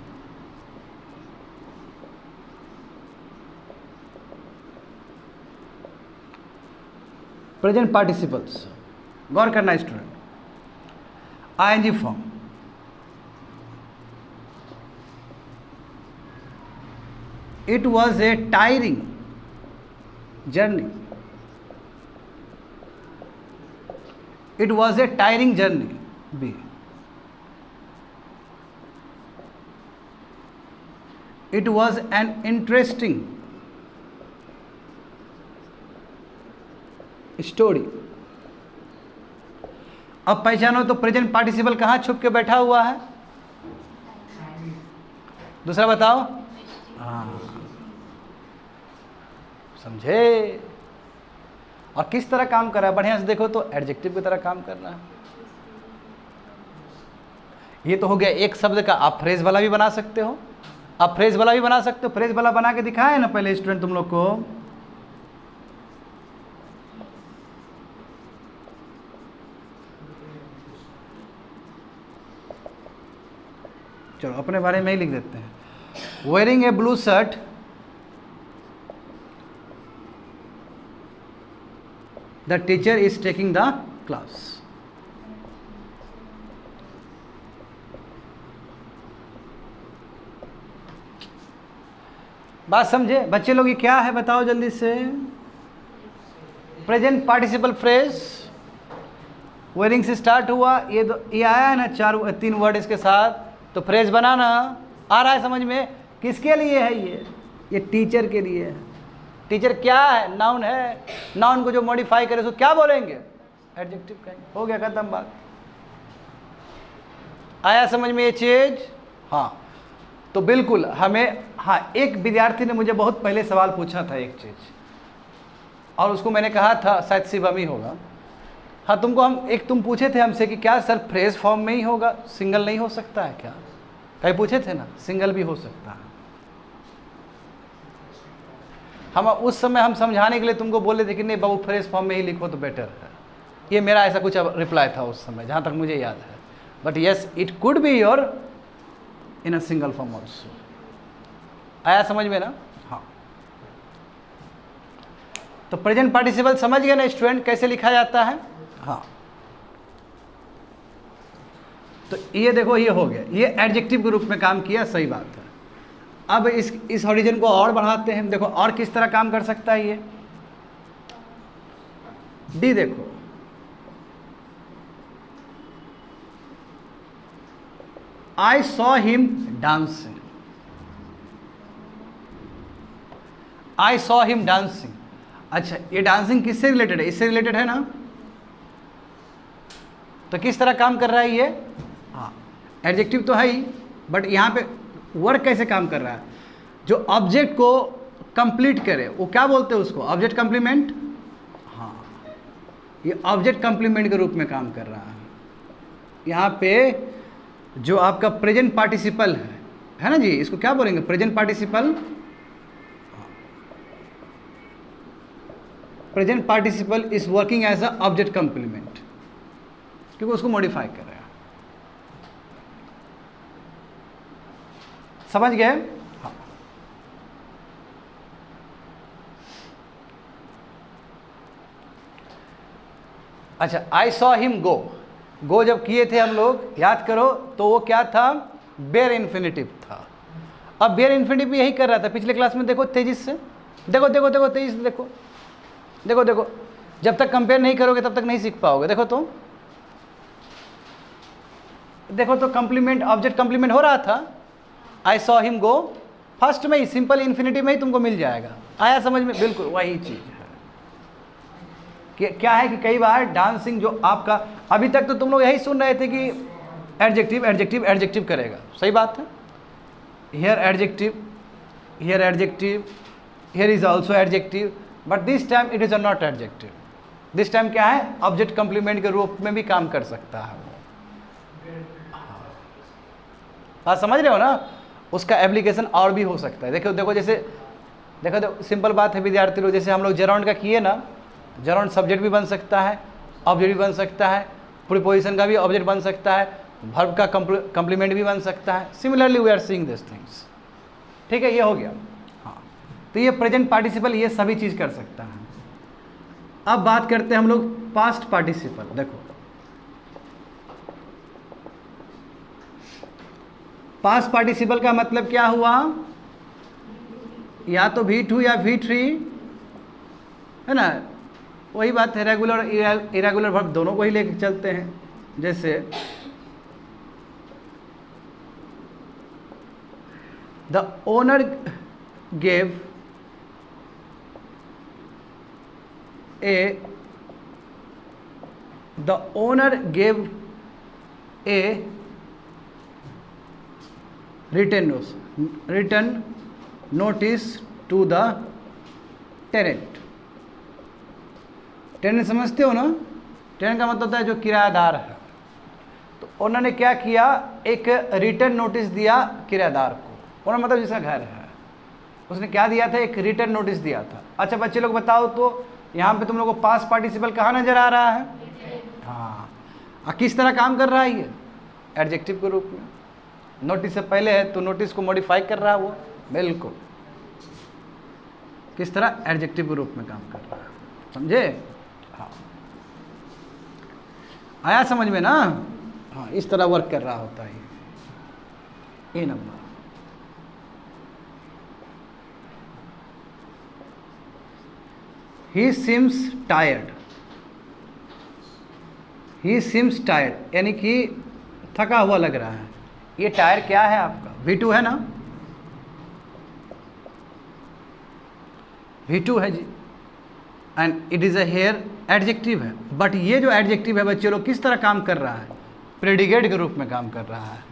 प्रेजेंट पार्टिसिपल्स, गौर करना student, ING form, it was a tiring journey, it was a tiring journey B, it was an interesting story. अब पहचानो तो प्रेजेंट पार्टिसिपल कहाँ छुप के बैठा हुआ है, दूसरा बताओ, हाँ समझे। और किस तरह काम कर रहा है, बढ़िया से देखो तो एडजेक्टिव की तरह काम कर रहा है। ये तो हो गया एक शब्द का, आप फ्रेज वाला भी बना सकते हो, आप फ्रेज वाला भी बना सकते हो। फ्रेज वाला बना के दिखाया है ना पहले स्टूडेंट तुम लोग को। चलो अपने बारे में ही लिख देते हैं। Wearing a blue shirt the teacher is taking the class. बात समझे बच्चे लोग? ये क्या है बताओ जल्दी से। प्रेजेंट पार्टिसिपल फ्रेज वेयरिंग से स्टार्ट हुआ, ये आया है ना, 3 वर्ड इसके साथ, तो फ्रेज बनाना आ रहा है समझ में? किसके लिए है ये टीचर के लिए है। टीचर क्या है? नाउन है। नाउन को जो मॉडिफाई करे उसको क्या बोलेंगे? एडजेक्टिव कहेंगे। हो गया खत्म बात। आया समझ में ये चीज? हाँ, तो बिल्कुल हमें, हाँ, एक विद्यार्थी ने मुझे बहुत पहले सवाल पूछा था एक चीज, और उसको मैंने कहा था, शायद शिवम ही होगा, हाँ तुम पूछे थे हमसे कि क्या सर फ्रेज फॉर्म में ही होगा, सिंगल नहीं हो सकता है क्या? कहीं पूछे थे ना, सिंगल भी हो सकता है। हम उस समय हम समझाने के लिए तुमको बोले थे कि नहीं बाबू फ्रेज फॉर्म में ही लिखो तो बेटर है। ये मेरा ऐसा कुछ रिप्लाई था उस समय, जहाँ तक मुझे याद है। But yes, it could be your in a single form also. आया समझ में ना? हाँ, तो प्रेजेंट पार्टिसिपल समझ गए ना स्टूडेंट कैसे लिखा जाता है? हाँ, तो ये देखो, ये हो गया, ये एडजेक्टिव के रूप में काम किया, सही बात है। अब इस ऑरिजिन को और बढ़ाते हैं। देखो और किस तरह काम कर सकता है ये। डी देखो, I saw him dancing. I saw him dancing. अच्छा, ये डांसिंग किससे रिलेटेड है? इससे रिलेटेड है ना? तो किस तरह काम कर रहा है ये? हाँ, एडजेक्टिव तो है ही, बट यहाँ पे वर्ड कैसे काम कर रहा है? जो ऑब्जेक्ट को कंप्लीट करे वो क्या बोलते हैं उसको? Object complement. हाँ, ये ऑब्जेक्ट कंप्लीमेंट के रूप में काम कर रहा है। यहाँ पे जो आपका प्रेजेंट पार्टिसिपल है ना जी, इसको क्या बोलेंगे? Present participle. Present participle is working as a object complement, क्योंकि उसको मॉडिफाई कर रहे हैं। समझ गए? हाँ, अच्छा, आई सॉ हिम गो। गो जब किए थे हम लोग, याद करो, तो वो क्या था? बेयर इन्फिनिटिव था। अब बेयर इन्फिनिटिव यही कर रहा था पिछले क्लास में। देखो तेजी से, देखो देखो देखो तेजी से देखो, देखो देखो, जब तक कंपेयर नहीं करोगे तब तक नहीं सीख पाओगे। देखो तो, देखो तो, कंप्लीमेंट, ऑब्जेक्ट कंप्लीमेंट हो रहा था। I saw him go first में ही, सिंपल इन्फिनिटिव में ही तुमको मिल जाएगा। आया समझ में? बिल्कुल वही चीज है। क्या है कि कई बार डांसिंग जो आपका, अभी तक तो तुम लोग यही सुन रहे थे कि एडजेक्टिव एडजेक्टिव एडजेक्टिव करेगा, सही बात है। Here adjective, here adjective, here is also adjective, but this time it is not adjective. This time क्या है? ऑब्जेक्ट कंप्लीमेंट के रूप में भी काम कर सकता है वो। बात समझ रहे हो ना? उसका एप्लीकेशन और भी हो सकता है। देखो देखो, जैसे देखो सिंपल बात है विद्यार्थी लोग, जैसे हम लोग जेराउंड का किए ना, जेराउंड सब्जेक्ट भी बन सकता है, ऑब्जेक्ट भी बन सकता है, प्रीपोजिशन का भी ऑब्जेक्ट बन सकता है, वर्ब का कंप्लीमेंट भी बन सकता है। Similarly we are seeing this things. ठीक है, ये हो गया। हाँ, तो ये प्रेजेंट पार्टिसिपल ये सभी चीज़ कर सकता है। अब बात करते हैं हम लोग पास्ट पार्टिसिपल। देखो पास्ट पार्टिसिपल का मतलब क्या हुआ? या तो V2 या V3, है ना? वही बात है, रेगुलर इरेगुलर वर्ब दोनों को ही लेके चलते हैं। जैसे the owner gave a return notice to the tenant. Tenant समझते हो ना? टेनेंट का मतलब होता है जो किराएदार है। तो उन्होंने क्या किया? एक रिटर्न नोटिस दिया किराएदार को। उन्होंने मतलब जिसका घर है उसने क्या दिया था? एक रिटर्न नोटिस दिया था। अच्छा बच्चे लोग बताओ तो, यहाँ पे तुम लोगों को पास्ट पार्टिसिपल कहाँ नजर आ रहा है? हाँ, किस तरह काम कर रहा है ये? एडजेक्टिव के रूप में। नोटिस से पहले है तो नोटिस को मॉडिफाई कर रहा है वो। बिल्कुल किस तरह? एडजेक्टिव के रूप में काम कर रहा है। समझे? हाँ, आया समझ में ना? हाँ, इस तरह वर्क कर रहा होता है ए नंबर। ही सिम्स टायर्ड, ही सिम्स टायर्ड यानी कि थका हुआ लग रहा है। ये टायर क्या है आपका? V2 है ना? V2 है जी। And it is a hair adjective है, बट ये जो एडजेक्टिव है बच्चे लोग किस तरह काम कर रहा है? प्रेडिकेट के रूप में काम कर रहा है।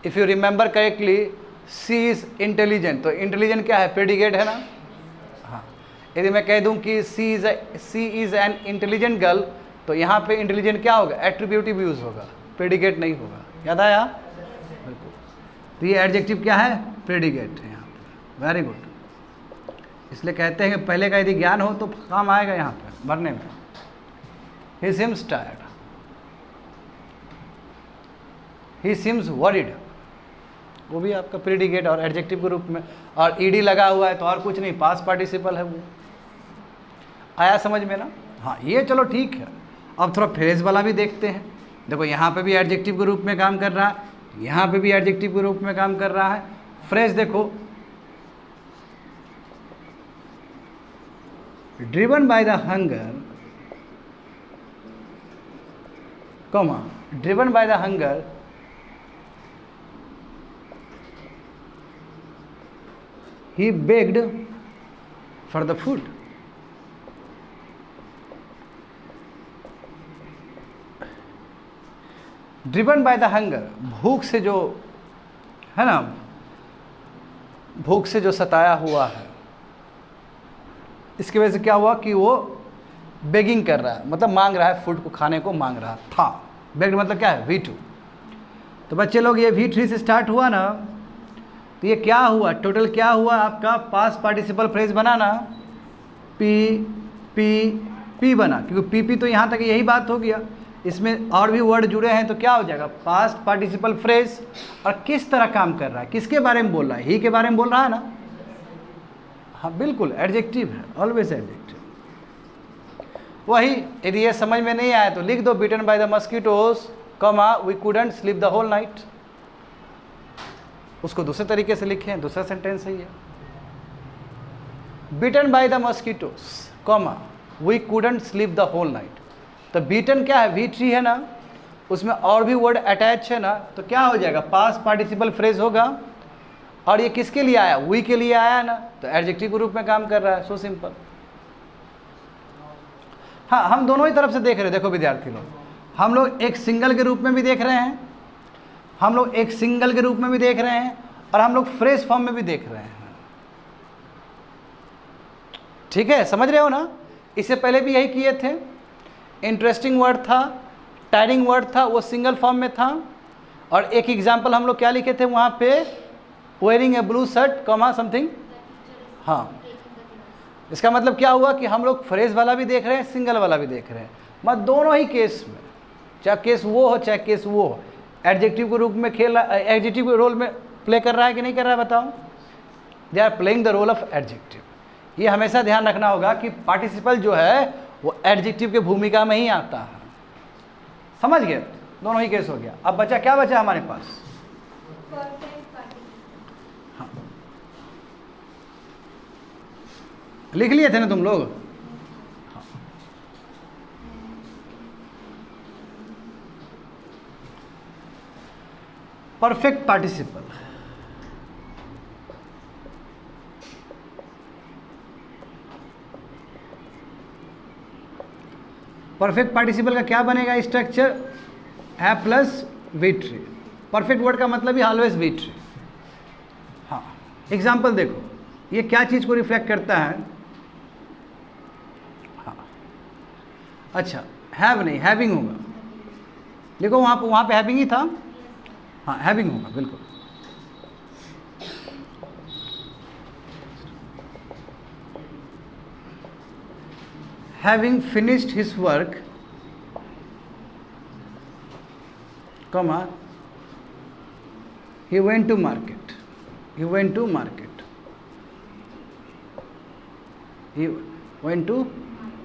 If you remember correctly, she is intelligent, तो इंटेलिजेंट क्या है? प्रेडिकेट है ना? हाँ, यदि मैं कह दूं कि सी इज़ एन इंटेलिजेंट गर्ल, तो यहाँ पे इंटेलिजेंट क्या होगा? एट्रीब्यूटिव यूज़ होगा, प्रेडिकेट नहीं होगा। याद आया? बिल्कुल। तो ये एडजेक्टिव क्या है? प्रेडिकेट है यहाँ पे। Very good. इसलिए कहते हैं कि पहले का यदि ज्ञान हो तो काम आएगा यहाँ पे भरने में। ही सिम्स टायर्ड, ही सिम्स वरीड, वो भी आपका प्रेडिकेट और एडजेक्टिव के रूप में, और ईडी लगा हुआ है तो और कुछ नहीं, पास्ट पार्टिसिपल है वो। आया समझ में ना? हाँ, ये चलो ठीक है। अब थोड़ा फ्रेज वाला भी देखते हैं। देखो यहाँ पे भी एडजेक्टिव के रूप में काम कर रहा है, यहाँ पे भी एडजेक्टिव के रूप में काम कर रहा है। फ्रेज देखो, driven by the hunger, comma, driven by the hunger, he begged for the food. Driven by the hunger, भूख से जो है ना, भूख से जो सताया हुआ है, इसकी वजह से क्या हुआ कि वो बेगिंग कर रहा है, मतलब मांग रहा है, फूड को खाने को मांग रहा था। बेग्ड मतलब क्या है? V2। तो बच्चे लोग ये V3 से स्टार्ट हुआ ना, तो ये क्या हुआ? टोटल क्या हुआ आपका? पास्ट पार्टिसिपल फ्रेज बना ना, पी पी पी बना, क्योंकि पी पी तो यहाँ तक यही बात हो गया। इसमें और भी वर्ड जुड़े हैं तो क्या हो जाएगा? Past participle phrase. और किस तरह काम कर रहा है? किसके बारे में बोल रहा है? ही के बारे में बोल रहा है ना? हाँ बिल्कुल, एडजेक्टिव है, ऑलवेज एडजेक्टिव। वही, यदि ये समझ में नहीं आया तो लिख दो, beaten by the mosquitoes, comma, we couldn't sleep the whole night. उसको दूसरे तरीके से लिखें, दूसरा सेंटेंस सही है। Beaten by the mosquitoes, comma, we couldn't sleep the whole night. तो बीटन क्या है? V3 है ना, उसमें और भी वर्ड अटैच है ना, तो क्या हो जाएगा? पास्ट पार्टिसिपल फ्रेज होगा। और ये किसके लिए आया? वी के लिए आया ना, तो एडजेक्टिव के रूप में काम कर रहा है। So simple. हाँ, हम दोनों ही तरफ से देख रहे हैं। देखो विद्यार्थी लोग, हम लोग एक सिंगल के रूप में भी देख रहे हैं, हम लोग एक सिंगल के रूप में भी देख रहे हैं, और हम लोग फ्रेज फॉर्म में भी देख रहे हैं। ठीक है, समझ रहे हो ना? इससे पहले भी यही किए थे। इंटरेस्टिंग वर्ड था, टायरिंग वर्ड था, वो सिंगल फॉर्म में था। और एक एग्जाम्पल हम लोग क्या लिखे थे वहाँ पे? Wearing a blue shirt, comma something. हाँ, इसका मतलब क्या हुआ कि हम लोग फ्रेज वाला भी देख रहे हैं, सिंगल वाला भी देख रहे हैं। मत दोनों ही केस में, चाहे केस वो हो चाहे केस वो हो, एडजेक्टिव के रूप में खेल रहा, एडजेक्टिव के रोल में प्ले कर रहा है कि नहीं कर रहा है? बताओ। They are playing the role of adjective. ये हमेशा ध्यान रखना होगा कि पार्टिसिपल जो है वो एडजेक्टिव के भूमिका में ही आता है। समझ गए? दोनों ही केस हो गया। अब बचा क्या? बचा हमारे पास हाँ, लिख लिए थे ना तुम लोग? हाँ। परफेक्ट पार्टिसिपल, परफेक्ट पार्टिसिपल का क्या बनेगा स्ट्रक्चर? है प्लस V3। परफेक्ट वर्ड का मतलब ही ऑलवेज V3। हाँ, एग्जाम्पल देखो, ये क्या चीज़ को रिफ्लेक्ट करता है? हाँ, अच्छा, हैव नहीं, हैविंग होगा। देखो वहाँ पे हैविंग ही था। हाँ, हैविंग होगा बिल्कुल। Having finished his work, comma, he went to market. He went to market. He went to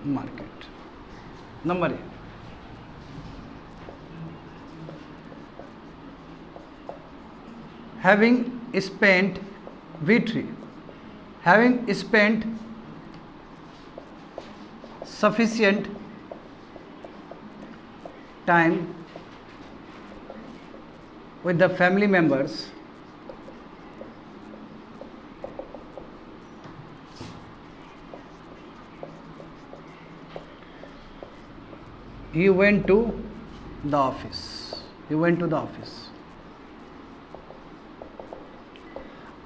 market. Number A, having spent V3, having spent sufficient time with the family members, he went to the office. He went to the office.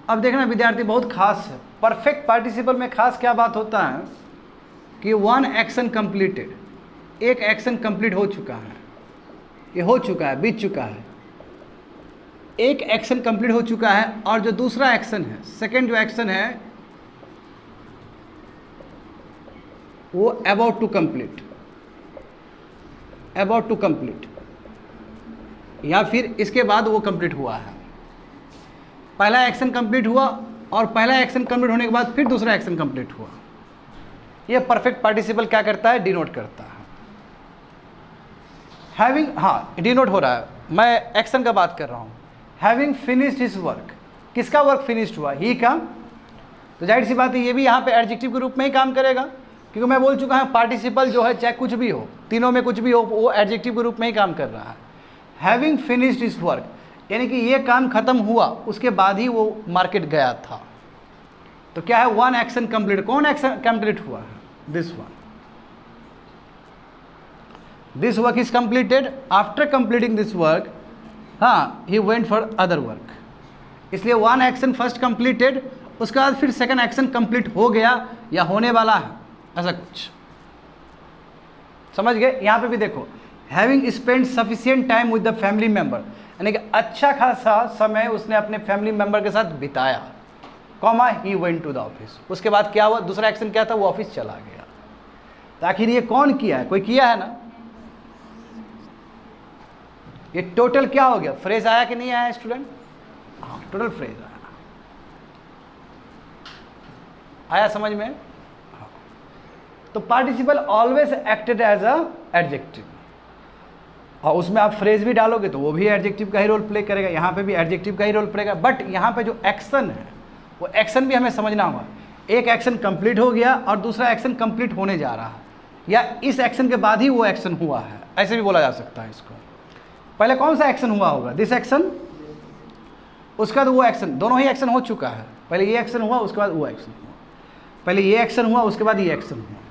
अब देखना विद्यार्थी बहुत खास है, perfect participle में खास क्या बात होता है कि वन एक्शन कंप्लीटेड, एक एक्शन कंप्लीट हो चुका है, ये हो चुका है, बीत चुका है, एक एक्शन कंप्लीट हो चुका है, और जो दूसरा एक्शन है, सेकंड जो एक्शन है वो about to complete, about to complete, या फिर इसके बाद वो कंप्लीट हुआ है। पहला एक्शन कंप्लीट हुआ और पहला एक्शन कंप्लीट होने के बाद फिर दूसरा एक्शन कंप्लीट हुआ। ये परफेक्ट पार्टिसिपल क्या करता है, डिनोट करता है। हैविंग, हाँ डिनोट हो रहा है, मैं एक्शन का बात कर रहा हूँ। हैविंग फिनिश्ड हिज वर्क, किसका वर्क फिनिश्ड हुआ, ही का, तो जाहिर सी बात है ये भी यहाँ पे एडजेक्टिव के रूप में ही काम करेगा, क्योंकि मैं बोल चुका हूँ पार्टिसिपल जो है चाहे कुछ भी हो, तीनों में कुछ भी हो, वो एडजेक्टिव के रूप में ही काम कर रहा है। हैविंग फिनिश्ड हिज वर्क यानी कि ये काम खत्म हुआ उसके बाद ही वो मार्केट गया था, तो क्या है, वन एक्शन कंप्लीट। कौन एक्शन कंप्लीट हुआ है, this one, this work is completed. After completing this work, हाँ, he went for other work, इसलिए वन एक्शन फर्स्ट कंप्लीटेड, उसके बाद फिर सेकंड एक्शन कंप्लीट हो गया या होने वाला है, ऐसा कुछ समझ गए। यहाँ पे भी देखो, having spend sufficient time with the family member, यानी कि अच्छा खासा समय उसने अपने फैमिली मेंबर के साथ बिताया, comma he went to the office. उसके बाद क्या हुआ, दूसरा एक्शन क्या था, वो ऑफिस चला गया। तो आखिर ये कौन किया है, कोई किया है ना। ये टोटल क्या हो गया, फ्रेज आया कि नहीं आया स्टूडेंट, हाँ टोटल फ्रेज आया समझ में। हाँ। तो participle always acted as a adjective, और उसमें आप फ्रेज भी डालोगे तो वो भी एडजेक्टिव का ही रोल प्ले करेगा, यहाँ पे भी एडजेक्टिव का ही रोल प्ले करेगा। बट यहाँ पे जो एक्शन है वो एक्शन भी हमें समझना होगा, एक एक्शन कंप्लीट हो गया और दूसरा एक्शन कंप्लीट होने जा रहा है, या इस एक्शन के बाद ही वो एक्शन हुआ है, ऐसे भी बोला जा सकता है इसको। पहले कौन सा एक्शन हुआ होगा, दिस एक्शन, उसका तो वो एक्शन, दोनों ही एक्शन हो चुका है, पहले ये एक्शन हुआ उसके बाद वो एक्शन हुआ, पहले ये एक्शन हुआ उसके बाद ये एक्शन हुआ,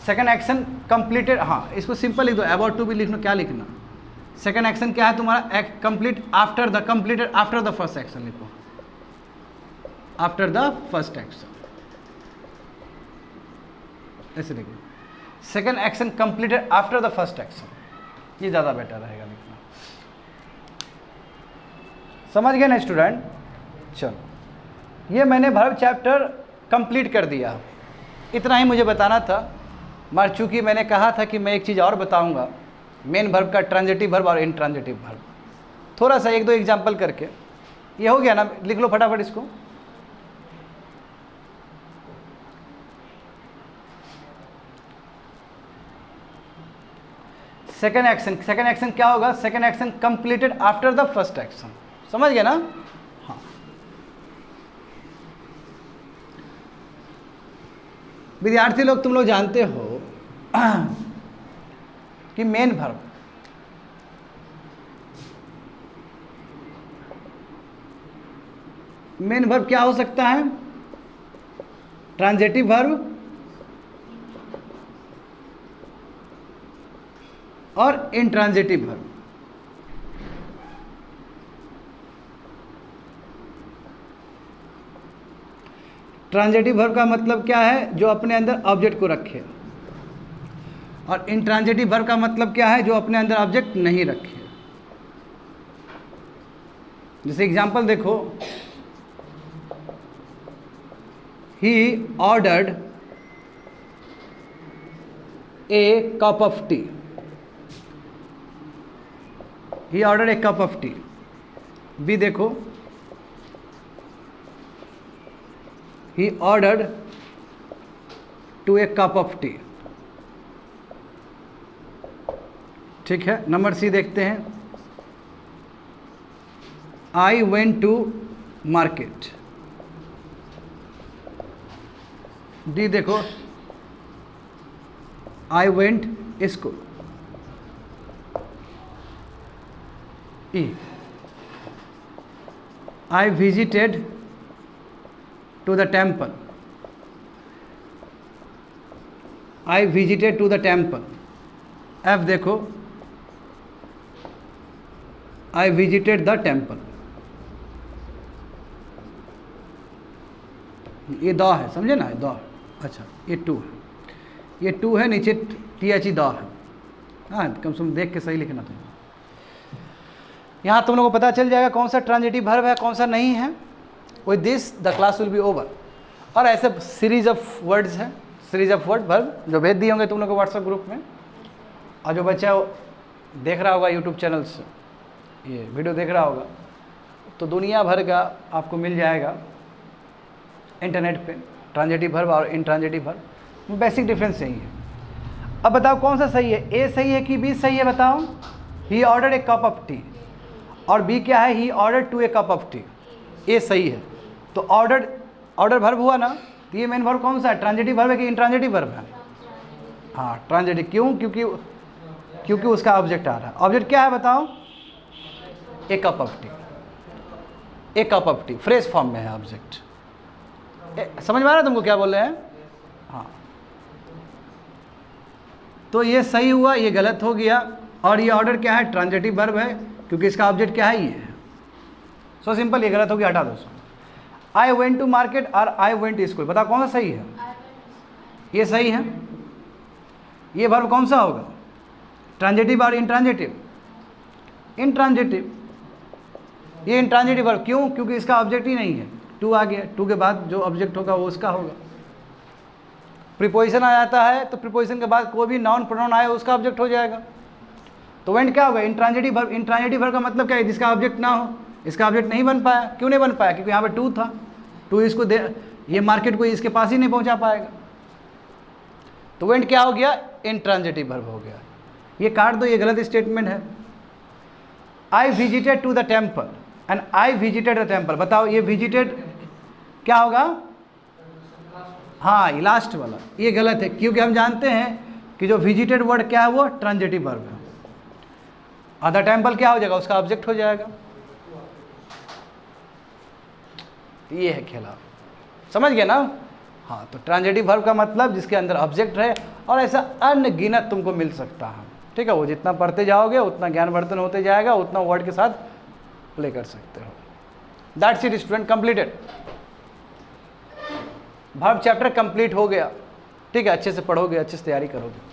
सेकंड एक्शन कंप्लीटेड। हाँ इसको सिंपल लिख दो, अबाउट टू भी लिखना, क्या लिखना, सेकंड एक्शन क्या है तुम्हारा, complete after the, completed after the first action लिखो, आफ्टर द फर्स्ट एक्शन, ऐसे लिखो, second action completed after the first action, ये ज़्यादा बेटर रहेगा लिखना। समझ गए ना स्टूडेंट। चलो ये मैंने वर्ब चैप्टर कंप्लीट कर दिया, इतना ही मुझे बताना था, मगर चूँकि मैंने कहा था कि मैं एक चीज़ और बताऊंगा, मेन वर्ब का ट्रांजिटिव वर्ब और इनट्रांजिटिव वर्ब, थोड़ा सा एक दो एग्जांपल करके। ये हो गया ना, लिख लो फटाफट इसको। सेकंड एक्शन क्या होगा, second action completed after the first action, समझ गए ना। हाँ विद्यार्थी लोग, तुम लोग जानते हो कि मेन वर्ब, मेन वर्ब क्या हो सकता है, ट्रांजिटिव वर्ब और इनट्रांजिटिव वर्ब। ट्रांजिटिव वर्ब का मतलब क्या है, जो अपने अंदर ऑब्जेक्ट को रखे, और इनट्रांजिटिव वर्ब का मतलब क्या है, जो अपने अंदर ऑब्जेक्ट नहीं रखे। जैसे एग्जांपल देखो, he ordered a cup of tea, he ordered a cup of tea. B देखो, he ordered to a cup of tea. ठीक है, नंबर सी देखते हैं, I went to market. D देखो, I went school. E, I visited to the temple. I visited to the temple. F देखो, I visited the temple. ये the है, समझे ना, द। अच्छा, ये टू है, ये टू है, नीचे THE द है। हाँ, कम से कम देख के सही लिखना था। यहाँ तुम लोगों को पता चल जाएगा कौन सा ट्रांजिटिव वर्ब है, कौन सा नहीं है। With this the class will be over. और ऐसे सीरीज ऑफ वर्ड्स हैं, सीरीज ऑफ वर्ड वर्ब जो भेज दिए होंगे तुम लोगों को व्हाट्सएप ग्रुप में। और जो बच्चा देख रहा होगा यूट्यूब चैनल से ये वीडियो देख रहा होगा, तो दुनिया भर का आपको मिल जाएगा इंटरनेट पे ट्रांजिटिव वर्ब और इंट्रांजिटिव वर्ब। बेसिक डिफरेंस यही है। अब बताओ कौन सा सही है, ए सही है कि बी सही है, बताओ। He ordered a cup of tea, और बी क्या है, he ordered to a cup of tea. A सही है, तो ऑर्डर वर्ब हुआ ना, तो ये मेन वर्ब कौन सा है, ट्रांजिटिव वर्ब है कि इंट्रांजिटिव वर्ब है? हाँ, ट्रांजिटिव। क्यों? क्योंकि उसका ऑब्जेक्ट आ रहा है। ऑब्जेक्ट क्या है बताओ, a cup of tea. A cup of tea phrase form में है ऑब्जेक्ट। समझ में आ रहा है तुमको क्या बोल रहे हैं? हाँ, तो ये सही हुआ, ये गलत हो गया। और ये ऑर्डर क्या है, ट्रांजिटिव वर्ब है, क्योंकि इसका ऑब्जेक्ट क्या है, ये है। सो सिंपल, ये गलत हो गया, हटा दो। आई वेंट टू मार्केट और आई वेंट टू स्कूल, बताओ कौन सा सही है? ये सही है। ये वर्ब कौन सा होगा, ट्रांजिटिव और इंट्रांजिटिव? इंट्रांजिटिव। ये इंट्रांजिटिव वर्ब क्यों? क्योंकि इसका ऑब्जेक्ट ही नहीं है, टू आ गया। टू के बाद जो ऑब्जेक्ट होगा वो उसका होगा। प्रीपोजिशन आ जाता है तो प्रीपोजिशन के बाद कोई भी नाउन प्रोनाउन आए उसका ऑब्जेक्ट हो जाएगा। तो वेंट क्या होगा, इंट्रांजिटिव वर्ब। इंट्रांजिटिव वर्ब का मतलब क्या है, जिसका ऑब्जेक्ट ना हो। इसका ऑब्जेक्ट नहीं बन पाया, क्यों नहीं बन पाया? क्योंकि यहाँ पे टू था। टू इसको ये मार्केट को इसके पास ही नहीं पहुँचा पाएगा। तो वेंट क्या हो गया, इंट्रांजिटिव वर्ब हो गया। ये काट दो, ये गलत स्टेटमेंट है। I visited to the temple and I visited the temple, बताओ ये विजिटेड क्या होगा? हाँ, ये लास्ट वाला, ये गलत है, क्योंकि हम जानते हैं कि जो विजिटेड वर्ड क्या है वो ट्रांजिटिव वर्ब है। और द टेम्पल क्या हो जाएगा, उसका ऑब्जेक्ट हो जाएगा। ये है खेला, समझ गए ना? हाँ, तो ट्रांजिटिव वर्ब का मतलब जिसके अंदर ऑब्जेक्ट रहे, और ऐसा अनगिनत तुमको मिल सकता है। ठीक है, वो जितना पढ़ते जाओगे उतना ज्ञानवर्धन होते जाएगा, उतना वर्ड के साथ प्ले कर सकते हो। That's it student, completed. Verb chapter complete हो गया। ठीक है, अच्छे से पढ़ोगे, अच्छे से तैयारी करोगे।